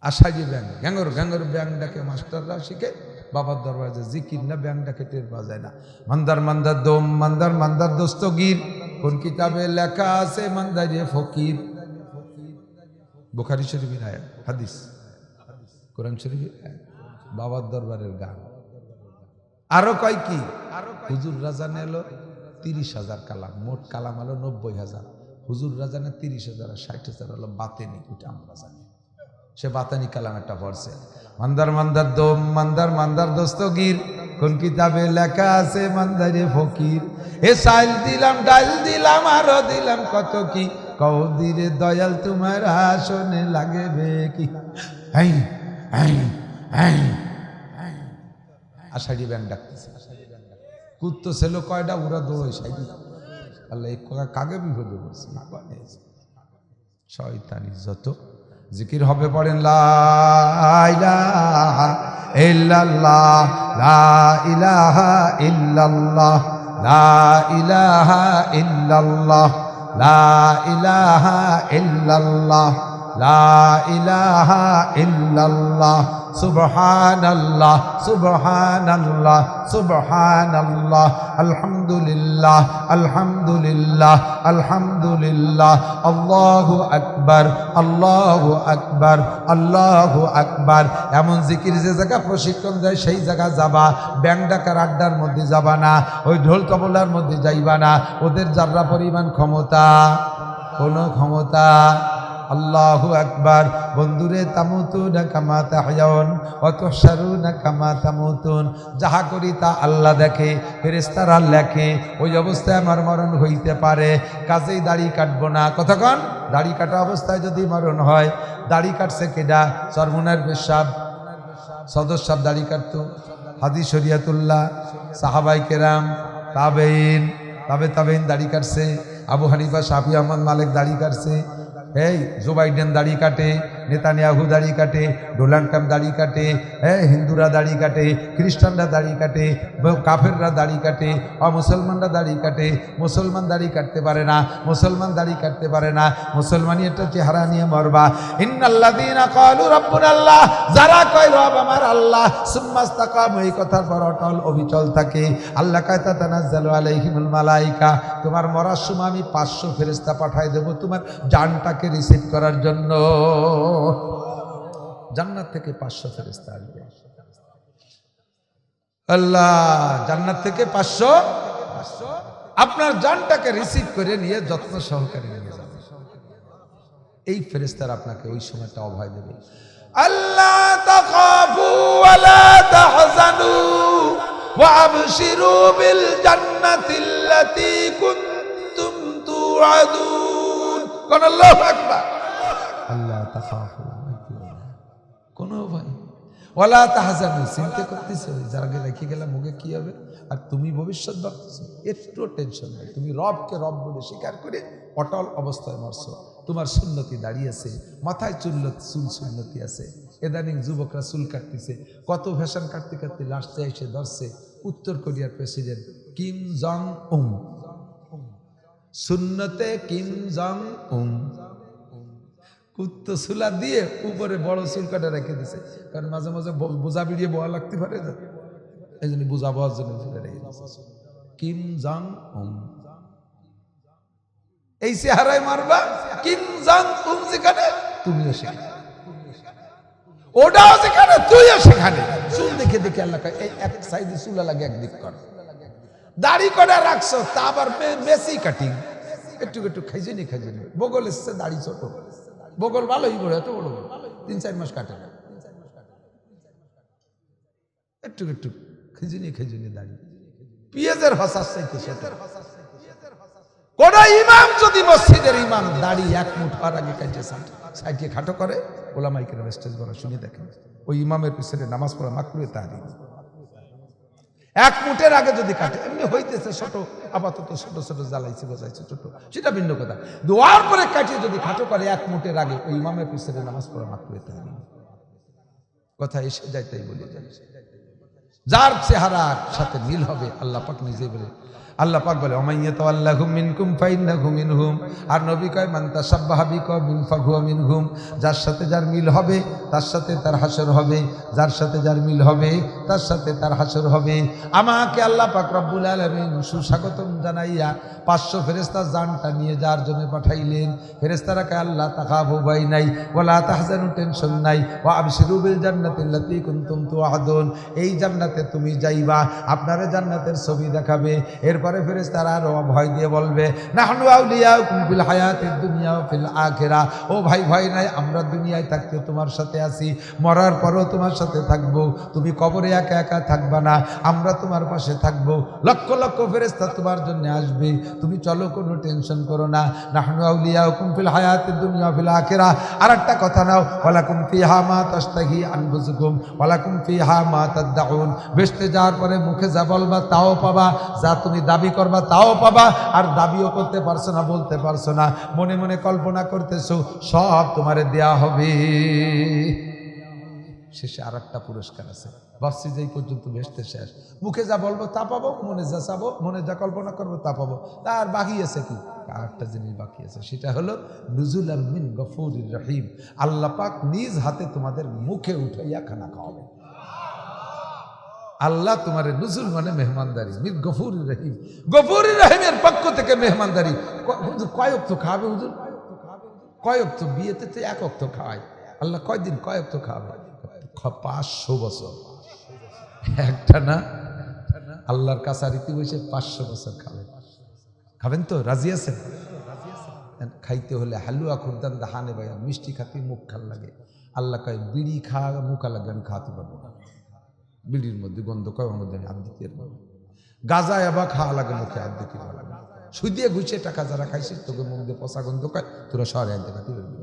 আশাজি ব্যাং গ্যাঙ্গর গ্যাঙ্গর ব্যাং ডাকে মাস্টাররা শিখে বাবার দরবারে জিকির না ব্যাং ডাকে টের পাওয়া যায় না। মান্দার মান্দার দোম মান্দার মান্দার দোস্তগীর কোন কিতাবে লেখা আছে মান্দারে ফকির। বুখারী শরীফের আয়াত, হাদিস, কোরআন শরীফের আয়াত, বাবার দরবারের গান। আরো কয় কি হুজুর রাজান এলো 30,000 কালাম, মোট কালাম হলো 90,000। হুজুর রাজানের 30,000 আর 60,000 হলো বাতেনি, ওটা আমরা জানি। সে বাতানি কালাম একটা পড়ছে। মান্দার মান্দার দোম মান্দার মান্দার দোস্তগীর কোন কিতাবে লেখা আছে মান্দারে ফকির। এ চাইল দিলাম ডাল দিলাম আরো দিলাম কত কি, কৌদিরে দয়াল তোমার আসনে লাগবে কি। হ্যাঁ হ্যাঁ হ্যাঁ আষাঢ়ি ব্যাং ডাকতেছে। কুত্ত ছিল কয়টা উড়া দৌড়ই সাইডি। আল্লাহ এই কাগে বিপদে বলছে শয়তানি যত জিকির হবে পড়েন লা ইলাহা ইল্লাল্লাহ লা ইলাহা ইল্লাল্লাহ লা ইলাহা ইল্লাল্লাহ লা ইলাহা ইল্লাল্লাহ লা ইলাহা ইল্লাল্লাহ সুবহানাল্লাহ সুবহানাল্লাহ সুবহানাল্লাহ আলহামদুলিল্লাহ আলহামদুলিল্লাহ আলহামদুলিল্লাহ আল্লাহু আকবার আল্লাহু আকবার আল্লাহু আকবার। এমন জিকির যে জায়গা প্রশিক্ষণ দেয় সেই জায়গা যাবা, ব্যাং ডাকার আড্ডার মধ্যে যাবা না, ওই ঢোল তবলার মধ্যে যাইবা না। ওদের যারা পরিমাণ ক্ষমতা, কোনো ক্ষমতা। আল্লাহু আকবার। বন্ধুরে তামুতুনা কামা তাহয়াউন ওয়া তুহশারুনা কামা তামুতুন। যাহা করি তা আল্লাহ দেখে, ফেরেশতারা লেখে। ওই অবস্থায় আমার মরণ হইতে পারে, কাজেই দাড়ি কাটবো না। কতক্ষণ দাড়ি কাটা অবস্থায় যদি মরণ হয়, দাড়ি কাটছে কেডা? চরমুনার পেশাব সদস্য সাহেব দাড়ি কাটতো, হাদি শরিয়াতুল্লাহ, সাহাবাই কেরাম, তাবেইন, তাবেইন দাড়ি কাটছে, আবু হানিফা, শাফি, আহমদ, মালিক দাড়ি কাটছে। এই জো বাইডেন দাড়ি কাটে, নেতানিয়াহু দাড়ি কাটে, ডোনাল্ড ট্রাম্প দাড়ি কাটে, হিন্দুরা দাড়ি কাটে, খ্রিস্টানরা দাড়ি কাটে, কাফেররা দাড়ি কাটে, মুসলমানরা দাড়ি কাটে। মুসলমান দাড়ি কাটতে পারে না, মুসলমান দাড়ি কাটতে পারে না। মুসলমানই একটা চেহারা নিয়ে মরবা। ইন্নাল্লাযীনা ক্বালু রাব্বুনাল্লাহ, যারা কয় রব আমার আল্লাহ, সুম্মা ইসতাকামু, এই কথার পর অটল অবিচল থাকে। আল্লাহ কয় তাতানাজ্জালু আলাইহিমুল মালায়েকা, তোমার মরার সময় আমি 500 ফেরেশতা পাঠায় দেব তোমার জানটাকে রিসিভ করার জন্য। জান্নাত থেকে 500 ফেরেশতা আসবে। আল্লাহ জান্নাত থেকে 500 আপনার জানটাকে রিসিভ করে নিয়ে যত্ন সহকারে নিয়ে যাবে। এই ফেরেশতারা আপনাকে ওই সময়টা অভয় দেবে। আল্লাহ তাখাফু ওয়া লা তাহজানু ওয়া আবশিরু বিল জান্নাতিল্লাতী কুনতুম তুআদুন। কোন আল্লাহু আকবার। আল্লাহ তাখাফু, কোন ভয়, ওয়ালা তাহজানু, চিন্তা করতেছো যারা রেখে গেলাম মুখে কি হবে, আর তুমি ভবিষ্যৎ ভাবতেছো, একটু টেনশন নাই। তুমি রবকে রব বলে স্বীকার করে অটল অবস্থায় মরছো। তোমার সুন্নতি দাঁড়িয়েছে, মাথায় চুল সুন্নতি আছে। এদানিং যুবকরা চুল কাটতেছে, কত ফ্যাশন কাটতে কাটতে লাস্টে এসে ধরছে উত্তর কোরিয়ার প্রেসিডেন্ট কিম জং উন। সুন্নতে কিম জং উন, কুত্ত সুলা দিয়ে উপরে বড় চুল কাটা রেখে দিছে, কারণ মাঝে মাঝে বোঝা বিড়িয়ে বোয়া লাগতে পারে, এই জন্য বোঝা বোয়ার জন্য রেখে দিছে কিম জং উন। এই চেহারায় মারবা, কিম জং উন যেখানে তুমিও সেখানে, ওটাও যেখানে তুইও সেখানে। চুল দেখে দেখে আল্লাহ এই এক সাইডে চুলা লাগে একদিক কর, দাড়ি করা রাখছো তা আবার মেসি কাটিং, একটু একটু খাইজেনি খাইজেনি। বগল এসছে, দাড়ি ছোট, বগল ভালোই বড়, এত বড় 3-4 মাস কাটে না, একটু একটু খেজুনি খেজুনি দাড়ি, পেঁয়াজের হসাস চাইতে ছোট। কোন ইমাম যদি মসজিদের ইমাম দাড়ি 1 মুঠ হওয়ার আগে কাটে সাইডে খাটো করে, ওলামায়ে কেরাম স্টেজ বড় শুনে দেখেন, ওই ইমামের পিছনে নামাজ পড়া মাকরুহে তাহরিম। 1 মুঠের আগে যদি কাটে, এমনি হইতেছে ছোট, আপাতত ছোট ছোট জ্বালাইছে বোঝাইছে ছোট, সেটা ভিন্ন কথা। দোয়ার পরে কাটিয়ে যদি খাটো করে 1 মুঠের আগে, ওই ইমামের পিছনে নামাজ পড়া মাকরুহে তাহরিম। কথা এসে যায় তাই বলে যায়। যার চেহারার সাথে মিল হবে, আল্লাহ পাক নিজে বলে আল্লাহ পাক বলে ওমাইয়া তাওয়াল্লাহুম মিনকুম ফাইন্নাহু মিনহুম। আর নবী কয় মান তাশাব্বাহা বিকওমিন ফাহুয়া মিনহুম। যার সাথে যার মিল হবে তার সাথে তার হাসর হবে, যার সাথে যার মিল হবে তার সাথে তার হাসর হবে। আমাকে আল্লাহ পাক রব্বুল আলামিন সুস্বাগতম জানাইয়া 500 ফেরেশতা জানটা নিয়ে যার জন্য পাঠাইলেন। ফেরেশতারা কয় আল্লাহ তাখাফু ভয় নাই, ওয়ালা তাহজানু টেনশন নাই, ওয়া আবশিরু বিল জান্নাতিল্লাতী কুনতুম তুআদুন। এই জান্নাতে তুমি যাইবা, আপনারে জান্নাতের ছবি দেখাবে। এরপরে ফেরেশতারা আরো ভয় দিয়ে বলবে নাহনু আউলিয়াউকুম ফিল হায়াতিদ দুনিয়া ওয়া ফিল আখিরাহ। ও ভাই ভয় নাই, আমরা দুনিয়ায় থাকতে তোমার সাথে আছি, মরার পরও তোমার সাথে থাকবো। তুমি কবরে একা একা থাকবা না, আমরা তোমার পাশে থাকবো। লক্ষ লক্ষ ফেরেশতা তোমার জন্য আসবে, তুমি চলো, কোনো টেনশন করো না। নাহনু আউলিয়াউকুম ফিল হায়াতিদ দুনিয়া ওয়া ফিল আখিরাহ। আরেকটা কথা নাও, ওয়ালাকুম ফিহা মা তাশতাহি আনফুসুকুম ওয়ালাকুম ফিহা মা তাদউন। বেহেশতে যাওয়ার পরে মুখে যা বলবা তাও পাবা, যা তুমি দাবি করবা তাও পাবা। আর দাবিও করতে পারছো না, বলতে পারছো না, মনে মনে কল্পনা করতেছো, সব তোমারে দেয়া হবে। শেষে আর একটা পুরস্কার আছে। ভাবছি যে এই পর্যন্ত বেহেশতে শেষ, মুখে যা বলবো তা পাবো, মনে যা চাবো, মনে যা কল্পনা করবো তা পাবো। তার বাকি আছে কি? আর একটা জিনিস বাকি আছে, সেটা হলো নুজুলাম মিন গফুরির রহিম। আল্লাহ পাক নিজ হাতে তোমাদের মুখে উঠাইয়া খানা খাওয়াবে। আল্লাহ তোমার নুজুল মানে মেহমানদারি, মিন গফুরির রহিম, গফুরির রহিমের পক্ষ থেকে মেহমানদারি। হুজুর কয় ওয়াক্ত খাওয়াবে? হুজুর কয় ওয়াক্ত? বিয়েতে তো এক ওয়াক্ত খাওয়ায় আল্লাহ, কয়দিন কয় ওয়াক্ত খাওয়াবে? 500 বছর। একটা না, আল্লাহর কাছারিতে বসে 500 বছর খাবেন। খাবেন তো? রাজি আছেন? খাইতে হলে হালুয়া খুরদান দাহানে ভাইয়া, মিষ্টি খাতে মুখ খাল লাগে। আল্লাহ কয় বিড়ি খা, মুখা লাগবে, আমি খাওয়াতে পারবো না। বিড়ির মধ্যে গন্ধ, কয় ওর মধ্যে আমি হাত দিতে পারবো। গাঁজা এবার খাওয়া লাগে, মুখে হাত দিতে লাগে। সুদিয়ে ঘুষে টাকা যারা খাইছিস, তোকে মুখ দিয়ে পচা গন্ধ কয়, তোরা শহরে আনতে খাতে পারবি।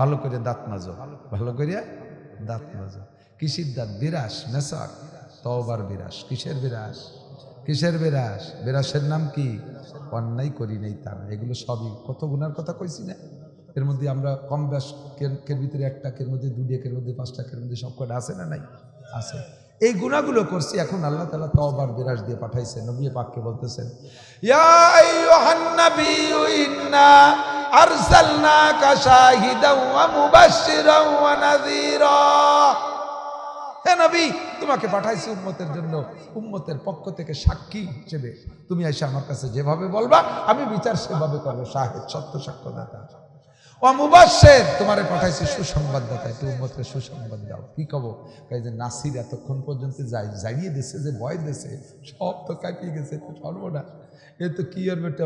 ভালো করে দাঁত মাজো, ভালো করে দাঁত মাজো। কিসির দাঁত? বিরাস, মেসাক, তওবার বিরাস। কিসের বিরাস? কিসের বিরাস? বিরাসের নাম কি? অন্যায় করি নেই তা না, এগুলো সবই কত গুনার কথা কইছি না। এর মধ্যে আমরা কম বেশ কের ভিতরে একটা, কের মধ্যে দুইটা, কের মধ্যে পাঁচটা, কের মধ্যে সব কটা আছে না নাই? আছে। এই গুনাহগুলো করছি, এখন আল্লাহ তাআলা তওবার বিরাস দিয়ে পাঠাইছেন। নবী পাককে বলতেছেন ইয়া আইয়ুহান নাবিয়্যু ইন্না আরসালনাকা শাহিদাও ওয়া মুবাশশিরাও ওয়া নাযীরা। হে নবী, তোমাকে পাঠাইছি উম্মতের জন্য, উম্মতের পক্ষ থেকে সাক্ষী হিসেবে। তুমি এসে আমার কাছে যেভাবে বলবা আমি বিচার সেভাবে করবো। শাহিদ, সত্য সাক্ষ্যদাতা। ও মুবাশশির, তোমারে পাঠাইছি সুসংবাদদাতা, একটু উম্মতকে সুসংবাদ দাও। কি কব? এই যে নাসির এতক্ষণ পর্যন্ত জানিয়ে দিচ্ছে, যে ভয় দিচ্ছে, সব তো কাটিয়ে গেছে, তো সর্বনাশ। এ তো কি আর বেটা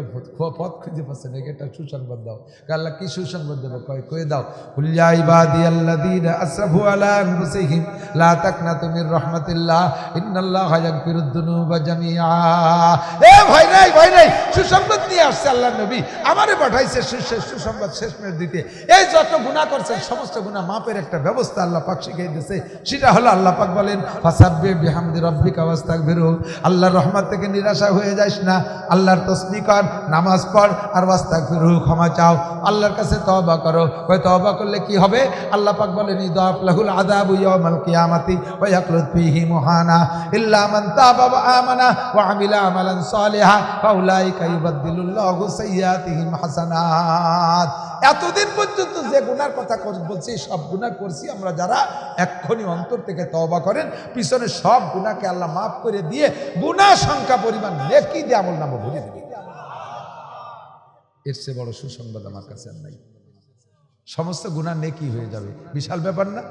পথ খুঁজে পাচ্ছে না, একটা সুসংবাদ দাও। আল্লাহ কি সুসংবাদ দেবো? কয়ে দাও, কুল ইয়া ইবাদিয়াল্লাযীনা আসরাফু আলা আনফুসিহিম লা তাকনাতু মির রাহমাতিল্লাহ ইন্নাল্লাহা ইয়াগফিরুদ যুনুবা জামিআ। এ ভয় নাই, ভয় নাই, সুসংবাদ নিয়ে আসছে আল্লাহ নবী, আমারে পাঠাইছে সুসংবাদ শেষমেশ দিতে। এই যত গুনাহ করছেন সমস্ত গুনাহ মাপের একটা ব্যবস্থা আল্লাহ পাক শিখিয়ে দিয়েছে। সেটা হলো আল্লাহ পাক বলেন ফাসাব্বিহ বিহামদি রাব্বিকা ওয়াস্তাগফিরু। আল্লাহর রহমত থেকে নিরাশা হয়ে যাস না, আল্লাহর তসবিহ কর, নামাজ পড়, আর ওয়াস্তাগফিরু, ক্ষমা চাও, আল্লাহর কাছে তওবা করো। ওই তওবা করলে কি হবে? আল্লাহ পাক বলেন ইদাফ লাহুল আযাবু ইয়াওমাল কিয়ামাতি ওয়া ইয়াখলুদ ফীহি মুহানা ইল্লা মান তাবা ওয়া আমানা ওয়া আমিলা আমালান সালিহা ফাউলাইকা ইউবাদদিলুল্লাহু সাইয়্যাতিহিম হাসানাত। এতদিন পর্যন্ত যে গুনার কথা বলছি, সব গুনাহ করছি আমরা যারা, এক্ষুনি অন্তর থেকে তওবা করেন, পিছনে সব গুনাহকে আল্লাহ মাফ করে দিয়ে গুনাহ সংখ্যা পরিমাণ নেকি দিয়ে আমলনামা ভরে দেবে। এর চেয়ে বড় সুসংবাদ আমার কাছে আর নাই। সমস্ত গুনাহ নেকি হয়ে যাবে, বিশাল ব্যাপার না?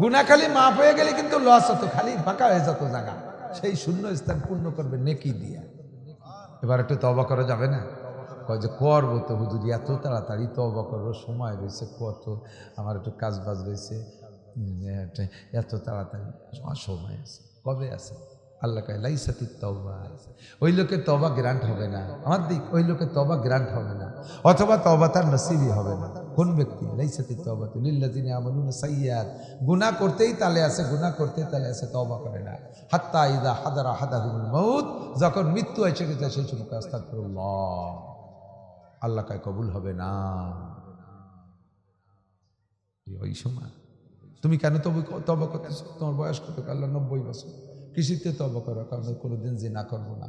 গুনাহ খালি মাফ হয়ে গেলে কিন্তু লস হতো, খালি ফাঁকা হয়ে যেত জায়গা, সেই শূন্য স্থান পূর্ণ করবে নেকি দিয়ে। এবার একটু তওবা করা যাবে না? কয় যে করবো তো হুজুর, এত তাড়াতাড়ি তওবা করবো, সময় রয়েছে কত, আমার একটু কাজ বাজ রয়েছে, এত তাড়াতাড়ি সময় আছে? কবে আছে? আল্লাহ কয় লাইসাতিত তাওবা, ওই লোকের তওবা গ্রান্ট হবে না, আমার দিক, ওই লোকের তওবা গ্রান্ট হবে না, অথবা তওবা তার নসিবই হবে না। কোন ব্যক্তি? লাইসাতিত তাওবাতু লিল্লাযিনা ইয়ামালুনা সাইয়্যাত, গুনাহ করতেই তালে আছে, গুনাহ করতেই তালে আছে, তওবা করে না। হাত্তা ইযা হাদারা আহাদাহুমুল মাউত, যখন মৃত্যু এসে গেছে সেই সময় আস্তাগফিরুল্লাহ, আল্লাহ কয় কবুল হবে না। ওই সময় তুমি কেন তওবা করতেছো? তোমার বয়স কত? আল্লাহ 90 বছর। কৃষিতে তওবা করো, কারণ কোনোদিন জিনা করবো না।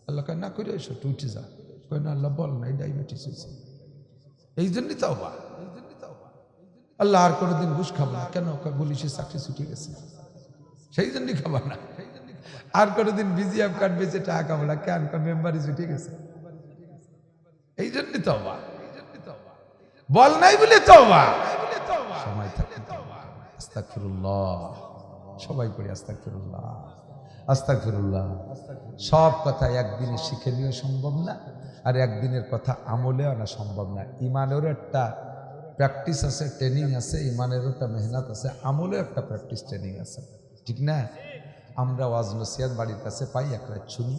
আল্লাহ কয় না করে এসো, তুই উঠে যা। কয় না আল্লাহ বল নাই, ডায়াবেটিস হয়েছে। এই জন্যই তাওবা। আল্লাহ আর কোনোদিন ঘুষ খাবো না। কেন? পুলিশের চাকরি ছুটে গেছে, সেই জন্যই খাবো না। আর কোনোদিন বিজিএফ কার্ড বেঁচে টাকা খাবো না। কেন? মেম্বারই ছুটে গেছে, এই জন্যই তাওবা। বল নাই বলে তাওবা। সময় থাকতে আস্তাগফিরুল্লাহ, সবাই করি আস্তাগফিরুল্লাহ, আস্তাগফিরুল্লাহ। সব কথা একদিনে শিখে নিয়ে সম্ভব না, আর একদিনের কথা আমলে আনা সম্ভব না। ইমানেরও একটা প্র্যাকটিস আছে, ট্রেনিং আছে, ইমানেরও একটা মেহনত আছে, আমলেও একটা প্র্যাকটিস ট্রেনিং আছে, ঠিক না? আমরা ওয়াজ নসিহত বাড়ির কাছে পাই, এক রাত শুনি,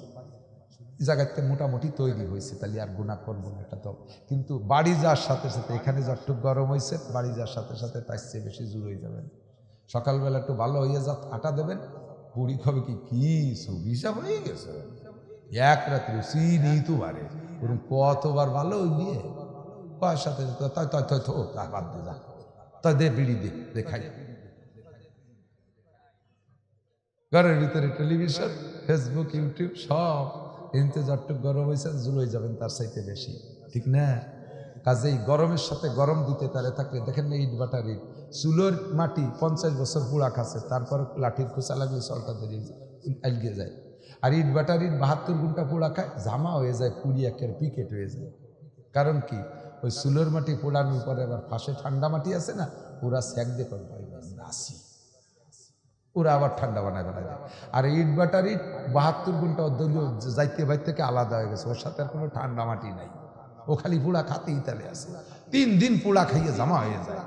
জায়গাতে মোটামুটি তৈরি হয়েছে, তাহলে আর গুনাহ করবো না এটা তো। কিন্তু বাড়ি যাওয়ার সাথে সাথে এখানে যতটুকু গরম হয়েছে, বাড়ি যাওয়ার সাথে সাথে তার চেয়ে বেশি জোর হয়ে যাবেন। সকালবেলা একটু ভালো হয়ে যা আটা দেবেন, বুড়ি খাবে কি হিসাব হয়ে গেছে, এক রাত্রে চিনি তো বাড়ে, ওরকম কতবার ভালো হইলে কয়ের সাথে বাদ দে, যা তা দে, বিড়ি দে খাই। ঘরের ভিতরে টেলিভিশন, ফেসবুক, ইউটিউব সব, এতে যতটুকু গরম হয়েছে জুল হয়ে যাবেন তার চাইতে বেশি, ঠিক না? কাজেই গরমের সাথে গরম দিতে তারে থাকলে দেখেন না, ইট বাটার ইট, চুলোর মাটি 50 বছর পুড়া খাচ্ছে, তারপর লাঠির খোঁচা লাগলে চলটা আলগে যায়। আর ইট বাটার ইট 72 ঘন্টা পোড়া খায়, জামা হয়ে যায়, পুড়ি একের পিকেট হয়ে যায়। কারণ কি? ওই চুলোর মাটি পোড়ানোর পরে আবার পাশে ঠান্ডা মাটি আছে না, ওরা স্যাক দিয়ে করবে রাশি, ওরা আবার ঠান্ডা বানায় বানায় দেয়। আর ইট বাটার ইট 72 ঘন্টা দলীয় যাইতে বাইর থেকে আলাদা হয়ে গেছে, ওর সাথে আর কোনো ঠান্ডা মাটি নাই, ও খালি পোড়া খাতেই তালে আছে, 3 দিন পোড়া খাইয়ে জামা হয়ে যায়।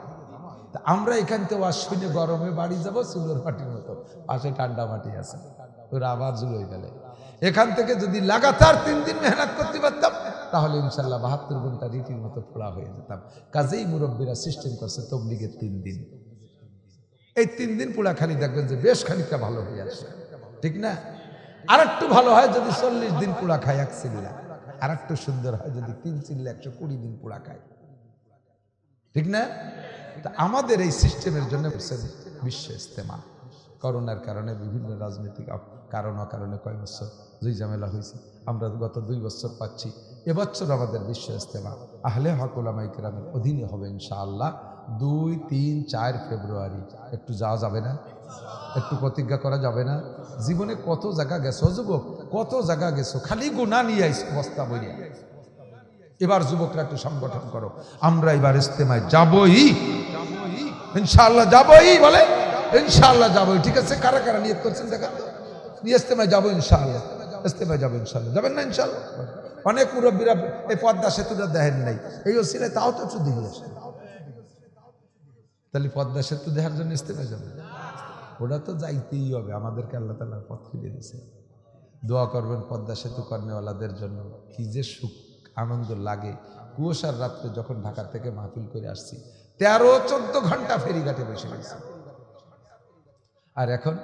তা আমরা এখান থেকে ওয়াজ শুনে গরমে বাড়ি যাবো, চুলোর মাটির মতো, পাশে ঠান্ডা মাটি আছে, ওরা আবার জুল হয়ে গেলে। এখান থেকে যদি লাগাতার 3 দিন মেহনত করতে পারতাম, তাহলে ইনশাল্লাহ 72 ঘন্টা রীতির মতো পোড়া হয়ে যেতাম। কাজেই মুরব্বীরা সিস্টেম করছে তবলিগের 3 দিন। এই 3 দিন পোড়া খালি দেখবেন যে বেশ খানিকটা ভালো হয়ে আসে, ঠিক না? আর একটু ভালো হয় যদি 40 দিন পোড়া খায় এক চিল্লা, আর একটু সুন্দর হয় যদি 3 চিল্লা 120 দিন পোড়া খায়, ঠিক না? তা আমাদের এই সিস্টেমের জন্য বিশ্ব ইজতেমা, করোনার কারণে বিভিন্ন রাজনৈতিক কারণ অকারণে কয় বছর দুই ঝামেলা হয়েছে, আমরা গত 2 বছর পাচ্ছি। এবছর আমাদের বিশ্ব ইজতেমা আহলে হক উলামায়ে কেরামের অধীনে হবে ইনশাআল্লাহ 2, 3, 4 ফেব্রুয়ারি। একটু যাওয়া যাবে না? একটু প্রতিজ্ঞা করা যাবে না? জীবনে কত জায়গা গেছো যুবক, কত জায়গা গেছো, খালি গুনাহ নিয়ে আইছো বস্তা বইয়া। এবার যুবকরা একটু সংগঠন করো, আমরা এবার ইজতেমায় যাবই ইনশাআল্লাহ, যাবই বলে ইনশাআল্লাহ যাবই। ঠিক আছে, কারা কারা নিয়ত করছেন দেখান তো, নিয়ে ইজতেমায় যাবো ইনশাআল্লাহ, ইজতেমায় যাবো ইনশাআল্লাহ। যাবেন না ইনশাআল্লাহ? অনেক মুরব্বীরা এই পদ্মা সেতুটা দেখেন নাই, এই ওসিলায় তাও তো একটু দিয়ে আসে। তাহলে পদ্মা সেতু দেখার জন্য ইজতেমায় যাবে? ওটা তো যাইতেই হবে, আমাদেরকে আল্লাহ তাআলা পথ খুলে দিয়েছে। দোয়া করবেন পদ্মা সেতু কর্মীওয়ালাদের জন্য, কি যে সুখ আনন্দ লাগে। কুয়াশার রাত্রে যখন ঢাকা থেকে মাহফিল করে আসছি, 13-14 ঘন্টা ফেরিঘাটে বসে গেছি, আর এখন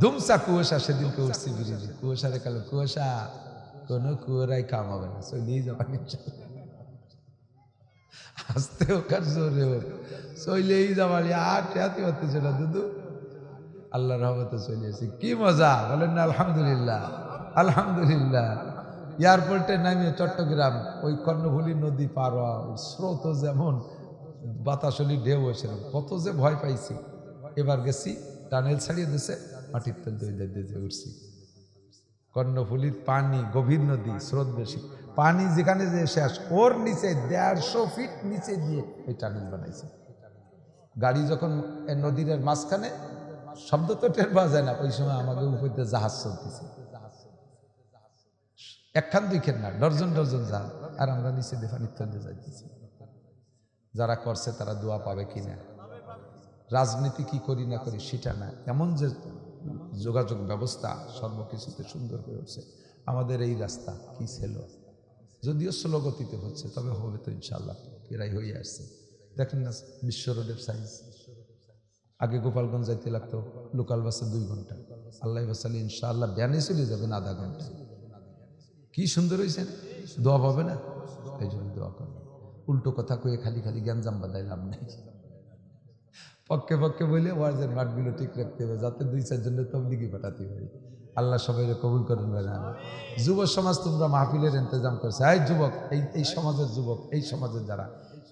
ধুমসা কুয়াশা। সেদিনকে উঠছি ব্রিজে, কুয়াশারে কালো কুয়াশা, কোনো কুয়ারাই কাম হবে না, চলেই যাবেন আসতে হোক আর জোরে হোক, চলেই যাবানি। আর ঠেয়াতে হতেছে না দুদু, আল্লাহ রহমতে চলে এসেছি। কি মজা বলেন না? আলহামদুলিল্লাহ, আলহামদুলিল্লাহ। এয়ারপোর্টে নামিয়ে চট্টগ্রাম ওই কর্ণফুলী নদী পার হওয়া, স্রোত যেমন, বাতাসলি ঢেউ হয়েছিল, কত যে ভয় পাইছি। এবার গেছি, টানেল ছাড়িয়ে দিছে, মাটির তেল দিয়ে উঠছি। কর্ণফুলীর পানি, গভীর নদী, স্রোত বেশি, পানি যেখানে যে শেষ, ওর নিচে 150 ফিট নিচে দিয়ে এই টানেল বানাইছে। গাড়ি যখন নদীর মাঝখানে, শব্দ তো টের পাওয়া যায় না, ওই সময় আমাকে উপর দিয়ে জাহাজ চলতেছে, 1 খান 2 খান না, ডর্জন ডর্জন জাহাজ, আর আমরা নিচে দিয়ে পানির তলে যাইতেছি। যারা করছে তারা দোয়া পাবে কিনা? রাজনীতি কি করি না করি সেটা না, এমন যে যোগাযোগ ব্যবস্থা সর্বকিছুতে সুন্দর হয়ে উঠছে। আমাদের এই রাস্তা কি ছিল, যদিও স্লো গতিতে হচ্ছে, তবে হবে তো ইনশাআল্লাহ, এরাই হয়ে আসছে। দেখেন না বিশ্ব রোডের সাইজ, আগে গোপালগঞ্জ যাইতে লাগতো লোকাল বাসে 2 ঘন্টা, আল্লাহ বাসালে ইনশাআল্লাহ ব্যানে চলে যাবেন আধা ঘন্টা। কি সুন্দর হয়েছে, দোয়া পাবে না? এই জন্য দোয়া করবেন। উল্টো কথা কয়ে খালি খালি গ্যাঞ্জাম বাঁধাই লাভ নেই। পক্ষে পক্ষে বলে ওয়াজের মাঠগুলো ঠিক রাখতে হবে, যাতে 2-4 জনের তবলিগি পাঠাতে পারি। আল্লাহ সবাই কবুল করেন। বলে যুব সমাজ তোমরা মাহফিলের ইন্তজাম করছে। এই যুবক, এই সমাজের যুবক, এই সমাজের যারা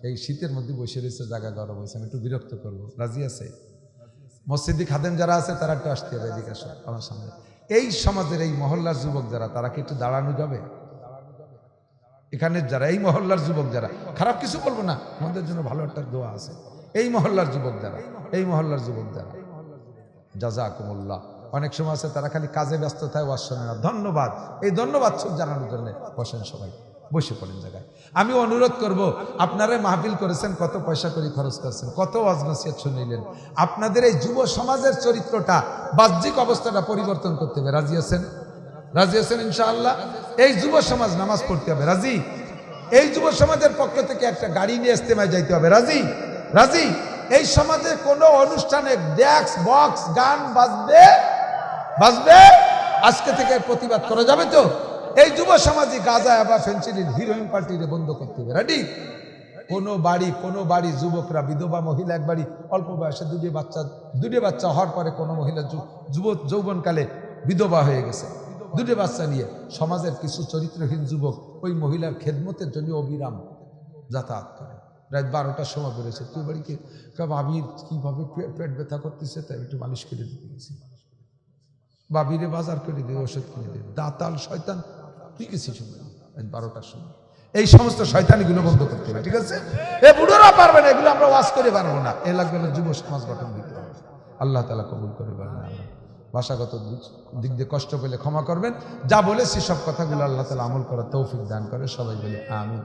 এই শীতের মধ্যে বসে রয়েছে, জায়গা গরম হয়েছে, আমি একটু বিরক্ত করবো, রাজি আছে? মসজিদি খাদেম যারা আছে তারা একটু আসতে হবে এদিকে, আসো আমার সামনে। এই সমাজের এই মহল্লার যুবক যারা, তারা কি একটু দাঁড়ানো যাবে? এখানে যারা এই মহল্লার যুবক যারা, খারাপ কিছু বলবো না, আমাদের জন্য ভালো একটা দোয়া আছে। এই মহল্লার যুবক যারা, এই মহল্লার যুবক যারা, জাযাকুমুল্লাহ। অনেক সময় আছে তারা খালি কাজে ব্যস্ত থাকে, ওয়াজ শোনে না। ধন্যবাদ, এই ধন্যবাদ সব জানানোর জন্য বসেন, সবাই বসে পড়েন জায়গায়। আমি অনুরোধ করব, আপনারা মাহফিল করেছেন, কত পয়সা করে খরচ করছেন, কত ওয়াজ নসিহত শুনিলেন, আপনাদের এই যুব সমাজের চরিত্রটা, বাহ্যিক অবস্থাটা পরিবর্তন করতে হবে। রাজি আছেন? রাজি আছেন ইনশাআল্লাহ? এই যুব সমাজ নামাজ পড়তে হবে, রাজি? এই যুব সমাজের পক্ষ থেকে একটা গাড়ি নিয়ে ইস্তেমায় যাইতে হবে, রাজি? রাজি? এই সমাজে কোনো অনুষ্ঠানে ডেস্ক বক্স গান বাজবে, বাজবে, আজকে থেকে প্রতিবাদ করা যাবে তো? এই যুব সমাজই গাঁজা বা ফেন্সিডিল হিরোইন পার্টিরে বন্ধ করতে হবে, রেডি? কোনো বাড়ি যুবকরা, বিধবা মহিলা, এক বাড়ি অল্প বয়সে দুটি বাচ্চা হওয়ার পরে কোনো মহিলা যৌবনকালে বিধবা হয়ে গেছে, দুটি বাচ্চা নিয়ে সমাজের কিছু চরিত্রহীন যুবক ওই মহিলার খেদমতের জন্য অবিরাম যাতায়াত করে। রাত 12টার সময় বেরোছে, তুই বাড়িকে ভাবির কীভাবে পেট ব্যথা করতেছে, তাই একটু মালিশ করে দিতে গেছি, বাবিরে বাজার করে দিয়ে ওষুধ কিনে দিয়ে, দাতাল শয়তান, তুই গেছিস 12টার সময়। এই সমস্ত শয়তানিগুলো বন্ধ করতে হবে, ঠিক আছে? এ বুড়োরা পারবে না, এগুলো আমরা ওয়াজ করে পারবো না। এ লাগবে না, যুব সমাজ গঠন দিতে হবে। আল্লাহ তাআলা কবুল করে পারেন। ভাষাগত দিক দিয়ে কষ্ট পেলে ক্ষমা করবেন। যা বলেছি সব কথাগুলো আল্লাহ তাআলা আমল করার তৌফিক দান করে, সবাই বলি আমিন।